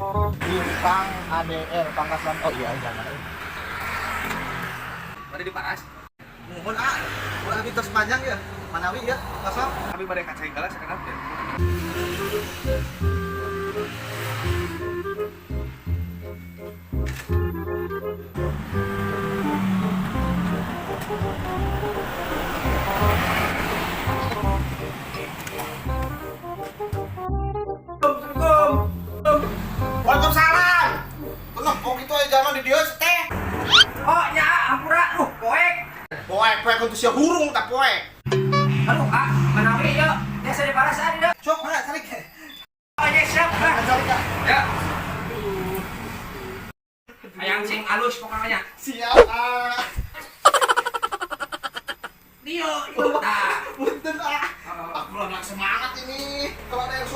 Bintang ADR Pangkasan. Oh iya jangan. Mari diparas. Mohon ulah kita sepanjang ya. Manawi ya, kosong. Kami mari kacai galas sekarang ya. Waalaikumsalam. Kenapa gitu aja zaman di dia teh? Oh ya, ampura, poek. Poek untuk sia burung tak poek. Aduh, manawi yuk. Ya saya paras ada dah. Sok mana tarik. Oh ya siap. Tarik. Ya. Ayang sing alus pokoknya. Siap.